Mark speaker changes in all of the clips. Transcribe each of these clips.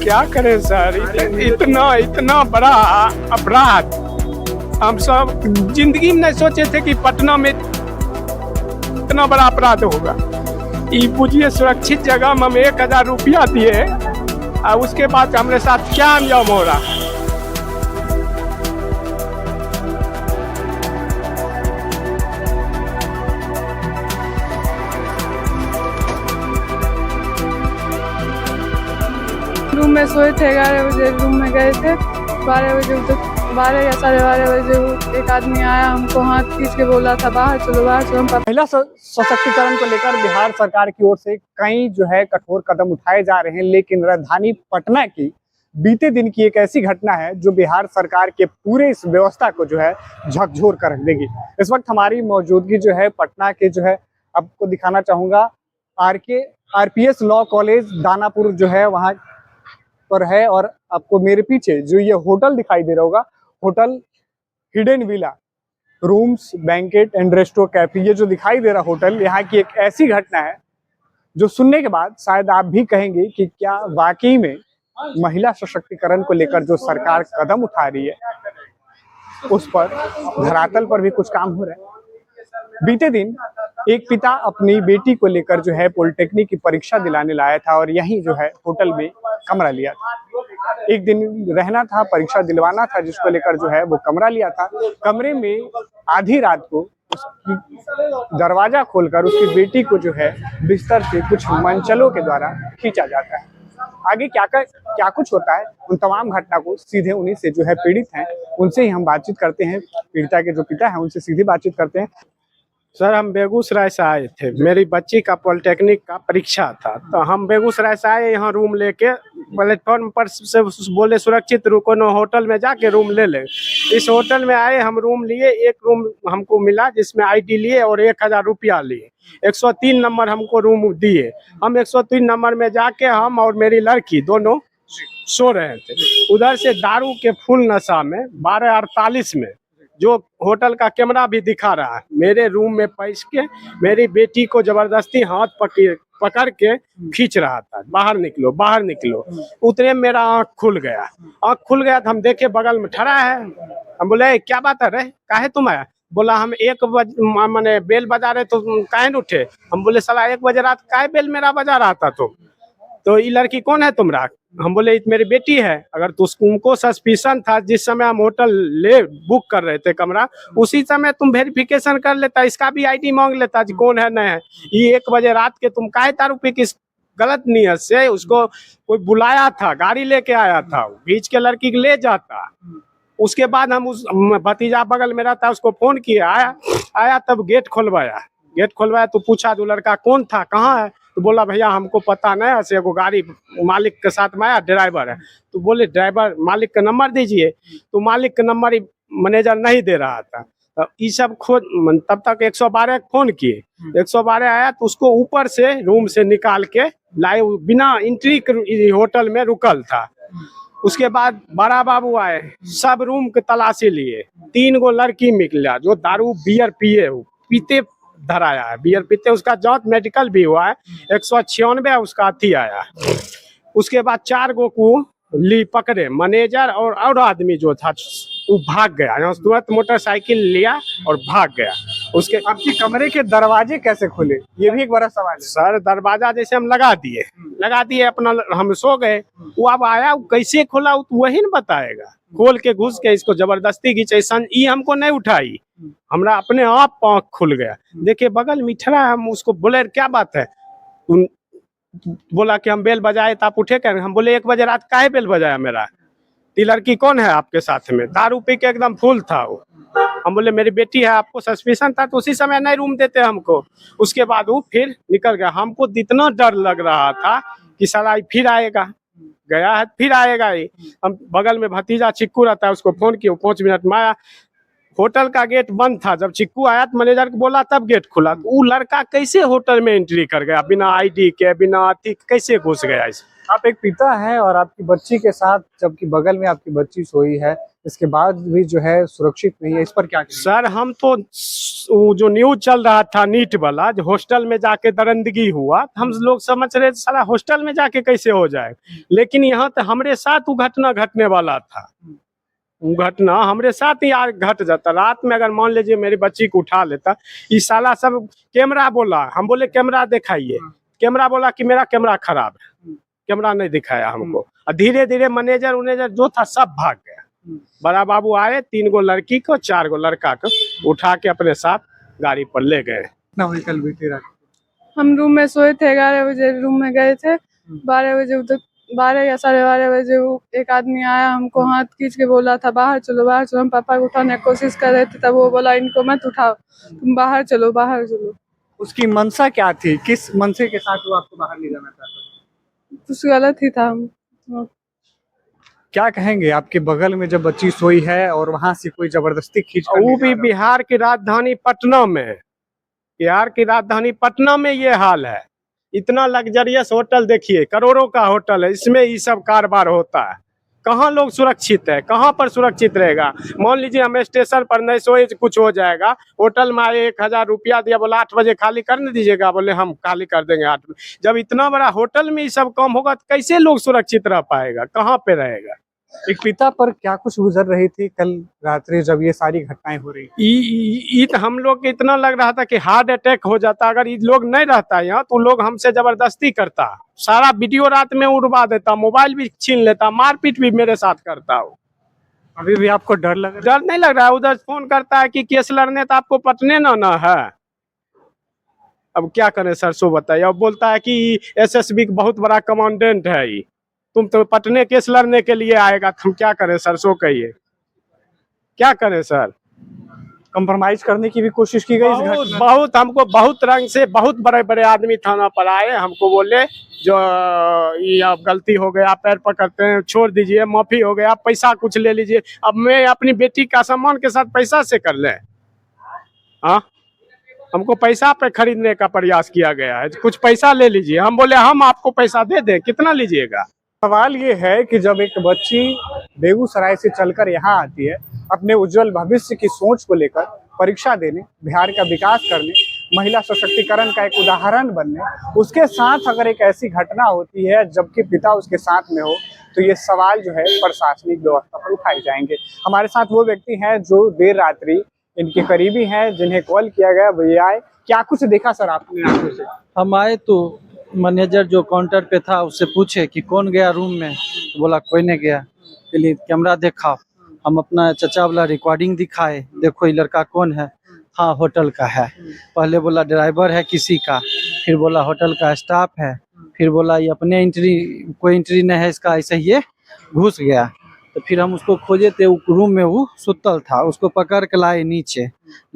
Speaker 1: क्या करें सर, इतना इतना बड़ा अपराध हम सब जिंदगी में नहीं सोचे थे कि पटना में इतना बड़ा अपराध होगा। ये पूछिए, सुरक्षित जगह में हम 1000 रुपया दिए और उसके बाद हमारे साथ क्या अंजाम हो रहा।
Speaker 2: रूम में सोए थे, 11 बजे रूम में गए थे। 12 बजे तक 12 या 12:30 बजे एक आदमी आया, हमको हाथ खींच के बोला था बाहर चलो बाहर चलो।
Speaker 3: महिला सशक्तिकरण को लेकर बिहार सरकार की ओर से कई जो है कठोर कदम उठाए जा रहे हैं, लेकिन राजधानी पटना की बीते दिन की एक ऐसी घटना है जो बिहार सरकार के पूरे इस व्यवस्था को जो है झकझोर कर रख देगी। इस वक्त हमारी मौजूदगी जो है पटना के जो है आपको दिखाना चाहूंगा आरपीएस लॉ कॉलेज दानापुर जो है वहाँ पर है, और आपको मेरे पीछे जो ये होटल दिखाई दे रहा होगा, hotel hidden villa rooms banquet and resto cafe, ये जो दिखाई दे रहा होटल, यहाँ की एक ऐसी घटना है जो सुनने के बाद शायद आप भी कहेंगे कि क्या वाकई में महिला सशक्तिकरण को लेकर जो सरकार कदम उठा रही है उस पर धरातल पर भी कुछ काम हो रहा है। बीते दिन एक पिता अपनी बेटी को लेकर जो है पॉलिटेक्निक की परीक्षा दिलाने लाया था और यहीं जो है होटल में कमरा लिया था। एक दिन रहना था, परीक्षा दिलवाना था, जिसको लेकर जो है वो कमरा लिया था। कमरे में आधी रात को उसकी दरवाजा खोलकर उसकी बेटी को जो है बिस्तर से कुछ मनचलों के द्वारा खींचा जाता है। आगे क्या कुछ होता है, उन तमाम घटना को सीधे उन्हीं से जो है पीड़ित हैं उनसे ही हम बातचीत करते हैं। पीड़िता के जो पिता हैं उनसे सीधी बातचीत करते हैं।
Speaker 1: सर, हम बेगूसराय से आए थे, मेरी बच्ची का पॉलिटेक्निक का परीक्षा था, तो हम बेगूसराय से आए यहाँ रूम लेके। प्लेटफॉर्म पर से बोले सुरक्षित रुको, नो होटल में जाके रूम ले ले। इस होटल में आए, हम रूम लिए, एक रूम हमको मिला जिसमें आईडी लिए और 1000 रुपया लिए। 103 नंबर हमको रूम दिए। हम 103 नंबर में जाके हम और मेरी लड़की दोनों सो रहे थे। उधर से दारू के फुल नशा में 12:48 में जो होटल का कैमरा भी दिखा रहा है, मेरे रूम में पैस के मेरी बेटी को जबरदस्ती हाथ पकड़ के खींच रहा था, बाहर निकलो बाहर निकलो। उतने मेरा आँख खुल गया तो हम देखे बगल में खड़ा है। हम बोले क्या बात है रे, काहे तुम आया? बोला हम 1 बजे मैंने बेल बजा रहे तो काहे न उठे? हम बोले साला 1 बजे रात काहे बेल मेरा बजा रहा था तुम? तो ये लड़की कौन है तुम्हारा? हम बोले मेरी बेटी है। अगर तुमको सस्पिशन था जिस समय हम होटल बुक कर रहे थे कमरा, उसी समय तुम वेरिफिकेशन कर लेता, इसका भी आईडी मांग लेता जी कौन है नहीं है। ये 1 बजे रात के तुम काहे दारू पी किस गलत नीयत से उसको कोई बुलाया था, गाड़ी लेके आया था, बीच के लड़की को ले जाता। उसके बाद हम उस भतीजा बगल में रहता, उसको फोन किया, आया तब गेट खोलवाया तो पूछा जो लड़का कौन था, कहाँ है? तो बोला भैया हमको पता नहीं, ऐसे एगो गाड़ी मालिक के साथ में आया, ड्राइवर है। तो बोले ड्राइवर मालिक का नंबर दीजिए, तो मालिक का नंबर मैनेजर नहीं दे रहा था। तो ये सब खोज, तब तक 112 फोन किए, 112 आया तो उसको ऊपर से रूम से निकाल के लाए, बिना एंट्री होटल में रुकल था। उसके बाद बड़ा बाबू आए, सब रूम के तलाशी लिए, 3 गो लड़की निकला जो दारू बियर पीते धराया है, बियर पीते। उसका जांच मेडिकल भी हुआ है, 196 उसका अथी आया। उसके बाद 4 गो को पकड़े, मैनेजर और आदमी जो था वो भाग गया, यहाँ तुरंत मोटरसाइकिल लिया और भाग गया। उसके
Speaker 3: आपके कमरे के दरवाजे कैसे खुले, ये भी एक बड़ा सवाल है।
Speaker 1: सर, दरवाजा जैसे हम लगा दिए अपना, हम सो गए। वो अब आया, वो कैसे खोला वो वही न बताएगा। खोल के घुस के इसको जबरदस्ती खींचे, ये हमको नहीं उठाई, हमरा अपने आप आँख खुल गया। देखिए बगल में खड़ा है, हम उसको बोले क्या बात है? बोला कि हम बेल बजाए तो आप उठे क्या? हम बोले 1 बजे रात काहे बेल बजाया मेरा? ये लड़की कौन है आपके साथ में? दारू पी के एकदम फुल था वो। हम बोले मेरी बेटी है, आपको सस्पिशन था तो उसी समय नहीं रूम देते हमको। उसके बाद वो फिर निकल गया। हमको इतना डर लग रहा था कि साला फिर आएगा, गया है फिर आएगा ही। हम बगल में भतीजा चिक्कू रहता है, उसको फोन किया, 5 मिनट में आया। होटल का गेट बंद था, जब चिक्कू आया तो मैनेजर को बोला तब गेट खुला। वो लड़का कैसे होटल में एंट्री कर गया बिना आईडी के, बिना अथी कैसे घुस गया?
Speaker 3: आप एक पिता हैं और आपकी बच्ची के साथ, जबकि बगल में आपकी बच्ची सोई है, इसके बाद भी जो है सुरक्षित नहीं है, इस पर क्या कहेंगे?
Speaker 1: सर हम तो वो जो न्यूज चल रहा था नीट वाला, जो हॉस्टल में जाके दरिंदगी हुआ, हम लोग समझ रहे थे सारा हॉस्टल में जाके कैसे हो जाए, लेकिन यहाँ तो हमरे साथ वो घटना घटने वाला था। वो घटना हमरे साथ ही यार घट जाता। रात में अगर मान लीजिए मेरी बच्ची को उठा लेता, ये साला सब कैमरा बोला, हम बोले कैमरा दिखाइए, कैमरा बोला कि मेरा कैमरा खराब है, कैमरा नहीं दिखाया हमको। और धीरे धीरे मैनेजर उनेजर जो था सब भाग गया। बड़ा बाबू आए, 3 गो लड़की को 4 गो लड़का को उठा के अपने साथ गाड़ी पर ले गए।
Speaker 3: कितना हुई कल बीती रात?
Speaker 2: हम रूम में सोए थे, 11 बजे रूम में गए थे। 12 बजे उधर 12 या 12:30 बजे वो एक आदमी आया, हमको हाथ खींच के बोला था बाहर चलो बाहर चलो। हम पापा को उठाने की कोशिश कर रहे थे, तब वो बोला इनको मत उठाओ, तुम बाहर चलो बाहर चलो।
Speaker 3: उसकी मंशा क्या थी? किस मनसे के साथ वो आपको बाहर ले जाना चाहता था?
Speaker 2: कुछ गलत ही था। हम
Speaker 3: क्या कहेंगे, आपके बगल में जब बच्ची सोई है और वहां से कोई जबरदस्ती खींच कर
Speaker 1: वो
Speaker 3: ले
Speaker 1: भी
Speaker 3: जा रहा
Speaker 1: बिहार की राजधानी पटना में, बिहार की राजधानी पटना में ये हाल है। इतना लग्जरियस होटल देखिए, करोड़ों का होटल है, इसमें ये सब कारोबार होता है। कहाँ लोग सुरक्षित है, कहाँ पर सुरक्षित रहेगा? मान लीजिए हम स्टेशन पर नहीं सोए, कुछ हो जाएगा, होटल में आए 1000 रुपया दिया, बोला 8 बजे खाली करने दीजिएगा, बोले हम खाली कर देंगे 8 बजे। जब इतना बड़ा होटल में ये सब काम होगा तो कैसे लोग सुरक्षित रह पाएगा, कहाँ पे रहेगा?
Speaker 3: एक पिता पर क्या कुछ गुजर रही थी कल रात्रि जब ये सारी घटनाएं हो रही?
Speaker 1: ये तो हम लोग को इतना लग रहा था कि हार्ट अटैक हो जाता अगर ये लोग नहीं रहता यहाँ, तो लोग हमसे जबरदस्ती करता, सारा वीडियो रात में उड़वा देता, मोबाइल भी छीन लेता, मारपीट भी मेरे साथ करता हो।
Speaker 3: अभी भी आपको डर लग रहा
Speaker 1: डर नहीं लग रहा है? उधर फोन करता है कि केस लड़ने तो आपको पटने ना है। अब क्या करें सरसों बताइए। अब बोलता है कि एसएसबी का बहुत बड़ा कमांडेंट है ये, तुम तो पटने केस लड़ने के लिए आएगा, हम क्या करें सरसों कहिए, क्या करें सर?
Speaker 3: कंप्रोमाइज करने की भी कोशिश की गई इस
Speaker 1: बहुत
Speaker 3: घटना?
Speaker 1: बहुत हमको बहुत रंग से बहुत बड़े बड़े आदमी थाना पर आए, हमको बोले जो ये अब गलती हो गया, पैर पकड़ते हैं, छोड़ दीजिए, माफी हो गया, पैसा कुछ ले लीजिए। अब मैं अपनी बेटी का सम्मान के साथ पैसा से कर ले? हाँ, हमको पैसा पे खरीदने का प्रयास किया गया है, कुछ पैसा ले लीजिए। हम बोले हम आपको पैसा दे दें, कितना लीजिएगा?
Speaker 3: सवाल ये है कि जब एक बच्ची बेगूसराय से चलकर यहाँ आती है अपने उज्जवल भविष्य की सोच को लेकर परीक्षा देने, बिहार का विकास करने, महिला सशक्तिकरण का एक उदाहरण बनने, उसके साथ अगर एक ऐसी घटना होती है जबकि पिता उसके साथ में हो, तो ये सवाल जो है प्रशासनिक व्यवस्था पर उठाए जाएंगे। हमारे साथ वो व्यक्ति हैं जो देर रात्रि इनके करीबी हैं, जिन्हें कॉल किया गया, भैया आए। क्या कुछ देखा सर आपने आंखों से?
Speaker 4: हम आए तो मैनेजर जो काउंटर पे था उससे पूछे कि कौन गया रूम में, तो बोला कोई नहीं गया। चलिए कैमरा देखा, हम अपना चचा वाला रिकॉर्डिंग दिखाए, देखो ये लड़का कौन है, हाँ होटल का है। पहले बोला ड्राइवर है किसी का, फिर बोला होटल का स्टाफ है, फिर बोला ये अपने एंट्री, कोई एंट्री नहीं है इसका, ऐसे ही ये घुस गया। तो फिर हम उसको खोजे थे, रूम में वो सुतल था, उसको पकड़ के लाए नीचे,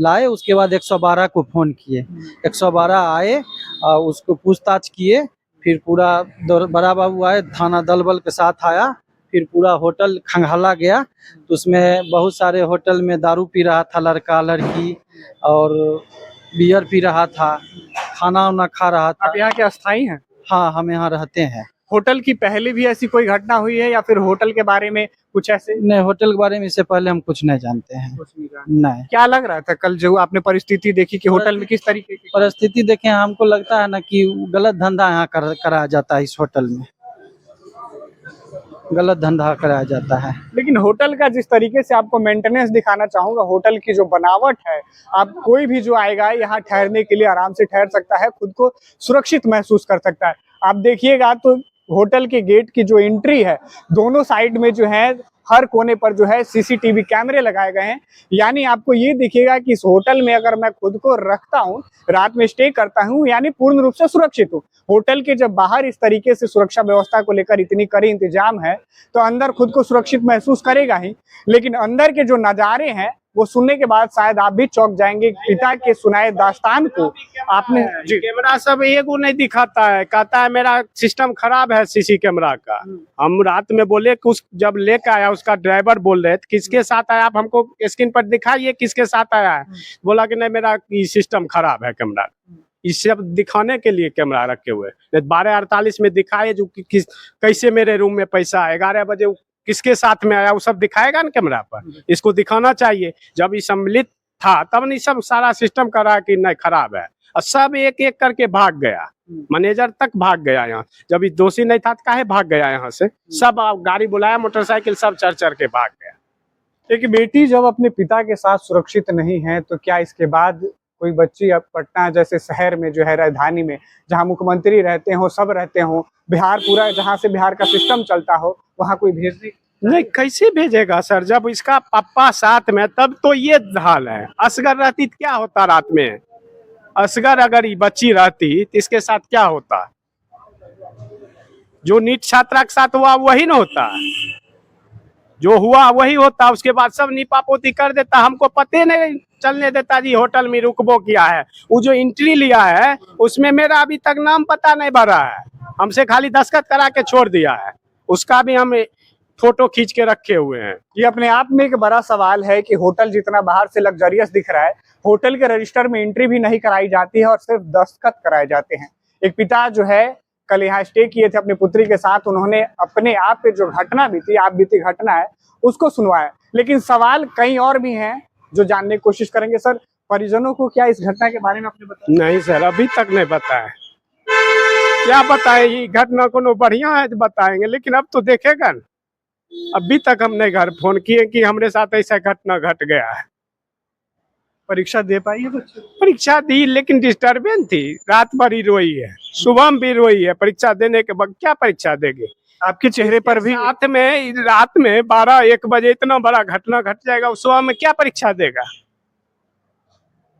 Speaker 4: लाए उसके बाद 112 को फ़ोन किए, 112 आए और उसको पूछताछ किए। फिर पूरा बड़ा बाबू आए, थाना दल बल के साथ आया, फिर पूरा होटल खंगाला गया। तो उसमें बहुत सारे होटल में दारू पी रहा था लड़का लड़की, और बियर पी रहा था, खाना वाना खा रहा था।
Speaker 3: आप यहाँ के अस्थायी हैं?
Speaker 4: हाँ, हम यहाँ रहते हैं।
Speaker 3: होटल की पहले भी ऐसी कोई घटना हुई है या फिर होटल के बारे में कुछ ऐसे?
Speaker 4: नहीं, होटल के बारे में इससे पहले हम कुछ नहीं जानते हैं।
Speaker 3: कुछ नहीं जानते।
Speaker 4: नहीं,
Speaker 3: क्या लग रहा था कल जो आपने परिस्थिति देखी कि होटल में किस तरीके की?
Speaker 4: परिस्थिति देखें, हमको लगता है ना कि गलत धंधा यहाँ कराया जाता है, इस होटल में गलत धंधा कराया जाता है।
Speaker 3: लेकिन होटल का जिस तरीके से आपको मेंटेनेंस दिखाना चाहूंगा, होटल की जो बनावट है, आप कोई भी जो आएगा यहाँ ठहरने के लिए आराम से ठहर सकता है, खुद को सुरक्षित महसूस कर सकता है। आप देखिएगा तो होटल के गेट की जो एंट्री है, दोनों साइड में जो है हर कोने पर जो है सीसीटीवी कैमरे लगाए गए हैं। यानी आपको ये दिखेगा कि इस होटल में अगर मैं खुद को रखता हूँ, रात में स्टे करता हूँ, यानी पूर्ण रूप से सुरक्षित हूँ। होटल के जब बाहर इस तरीके से सुरक्षा व्यवस्था को लेकर इतनी कड़ी इंतजाम है, तो अंदर खुद को सुरक्षित महसूस करेगा ही। लेकिन अंदर के जो नज़ारे हैं वो सुनने के बाद शायद आप भी चौंक जाएंगे। पिता के सुनाए दास्तान को आपने जी।
Speaker 1: कैमरा सब एगो नहीं दिखाता है, कहता है मेरा सिस्टम खराब है सीसी कैमरा का। हम रात में बोले कि उस जब लेकर आया उसका ड्राइवर बोल रहे थे किसके साथ आया, आप हमको स्क्रीन पर दिखाइए किसके साथ आया है। बोला कि नहीं मेरा सिस्टम खराब है कैमरा। इस सब दिखाने के लिए कैमरा रखे हुए हैं। 12:48 में दिखाए जो कैसे मेरे रूम में पैसा है, 11 बजे किसके साथ में आया वो सब दिखाएगा ना कैमरा पर। इसको दिखाना चाहिए। जब ये सम्मिलित था तब नहीं सब सारा सिस्टम करा कि नहीं खराब है, और सब एक एक करके भाग गया। मैनेजर तक भाग गया यहाँ। जब ये दोषी नहीं था तो काहे भाग गया यहाँ से। सब गाड़ी बुलाया, मोटरसाइकिल सब चढ़ के भाग गया।
Speaker 3: एक बेटी जब अपने पिता के साथ सुरक्षित नहीं है तो क्या इसके बाद कोई बच्ची अब पटना जैसे शहर में जो है, राजधानी में जहां मुख्यमंत्री रहते हो, सब रहते हो, बिहार पूरा जहां से बिहार का सिस्टम चलता हो, वहां कोई भेजने
Speaker 1: नहीं कैसे भेजेगा सर। जब इसका पापा साथ में तब तो ये हाल है। असगर रहती तो क्या होता रात में। असगर अगर ये बच्ची रहती तो इसके साथ क्या होता। जो नीट छात्रा के साथ हुआ वही ना होता, जो हुआ वही होता। उसके बाद सब नीपापोती कर देता, हमको पते नहीं चलने देता जी होटल में रुकबो किया है। वो जो एंट्री लिया है उसमें मेरा अभी तक नाम पता नहीं भरा है, हमसे खाली दस्तखत करा के छोड़ दिया है। उसका भी हम फोटो खींच के रखे हुए हैं।
Speaker 3: ये अपने आप में एक बड़ा सवाल है कि होटल जितना बाहर से लग्जरियस दिख रहा है, होटल के रजिस्टर में एंट्री भी नहीं कराई जाती है और सिर्फ दस्तखत कराए जाते हैं। एक पिता जो है कल यहाँ स्टे किए थे अपनी पुत्री के साथ, उन्होंने अपने आप पे जो घटना बीती घटना है उसको सुनवाया। लेकिन सवाल कई और भी हैं जो जानने की कोशिश करेंगे। सर, परिजनों को क्या इस घटना के बारे में आपने बताया?
Speaker 1: नहीं सर, अभी तक नहीं बताया। क्या बताए, ये घटना को बढ़िया है तो बताएंगे, लेकिन अब तो देखेगा न। अभी तक हमने घर फोन किए कि हमारे साथ ऐसा घटना घट गया है।
Speaker 3: परीक्षा दे पाई है बच्चे?
Speaker 1: परीक्षा दी लेकिन डिस्टर्बेंस थी, रात भर ही रोई है, सुबह में भी रोई है। परीक्षा देने के बाद क्या परीक्षा देगी।
Speaker 3: आपके चेहरे पर भी
Speaker 1: रात में 12-1 बजे इतना बड़ा घटना घट जाएगा, उस सुबह में क्या परीक्षा देगा।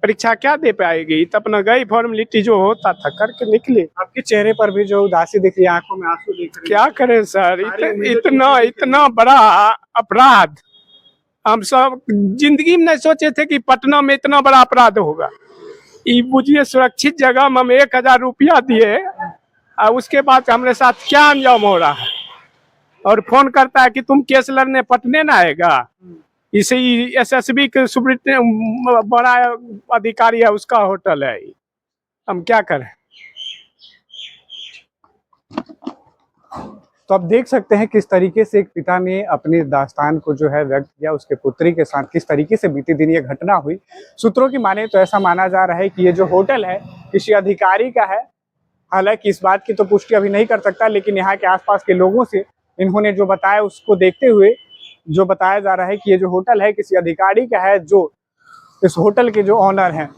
Speaker 1: परीक्षा क्या दे पाएगी। तो अपना गई फॉर्मेलिटी जो होता था करके निकले।
Speaker 3: आपके चेहरे पर भी जो उदासी दिख रही है, आंखों में आंसू दिख रहे हैं।
Speaker 1: क्या करें सर, इतना बड़ा अपराध हम सब जिंदगी में नहीं सोचे थे कि पटना में इतना बड़ा अपराध होगा। ये बुझिए सुरक्षित जगह में हम 1000 रुपया दिए और उसके बाद हमारे साथ क्या अंजाम हो रहा है। और फोन करता है कि तुम केस लड़ने पटने ना आएगा। इसे SSB के सुप्रीटेंडेंट बड़ा अधिकारी है, उसका होटल है। हम क्या करें।
Speaker 3: तो आप देख सकते हैं किस तरीके से एक पिता ने अपनी दास्तान को जो है व्यक्त किया, उसके पुत्री के साथ किस तरीके से बीते दिन ये घटना हुई। सूत्रों की माने तो ऐसा माना जा रहा है कि ये जो होटल है किसी अधिकारी का है। हालांकि इस बात की तो पुष्टि अभी नहीं कर सकता, लेकिन यहाँ के आसपास के लोगों से इन्होंने जो बताया उसको देखते हुए जो बताया जा रहा है कि ये जो होटल है किसी अधिकारी का है, जो इस होटल के जो ऑनर हैं।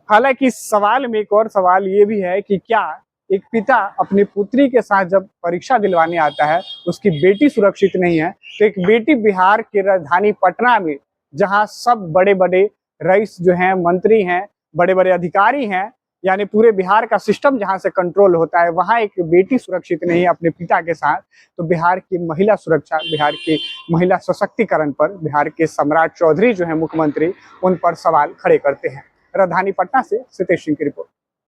Speaker 3: हालांकि इस सवाल में एक और सवाल ये भी है कि क्या एक पिता अपनी पुत्री के साथ जब परीक्षा दिलवाने आता है, उसकी बेटी सुरक्षित नहीं है, तो एक बेटी बिहार की राजधानी पटना में जहां सब बड़े बड़े रईस जो हैं, मंत्री हैं, बड़े बड़े अधिकारी हैं, यानी पूरे बिहार का सिस्टम जहां से कंट्रोल होता है, वहां एक बेटी सुरक्षित नहीं है अपने पिता के साथ। तो बिहार की महिला सुरक्षा, बिहार की महिला सशक्तिकरण पर बिहार के सम्राट चौधरी जो है मुख्यमंत्री, उन पर सवाल खड़े करते हैं। राजधानी पटना से सितेश सिंह की रिपोर्ट।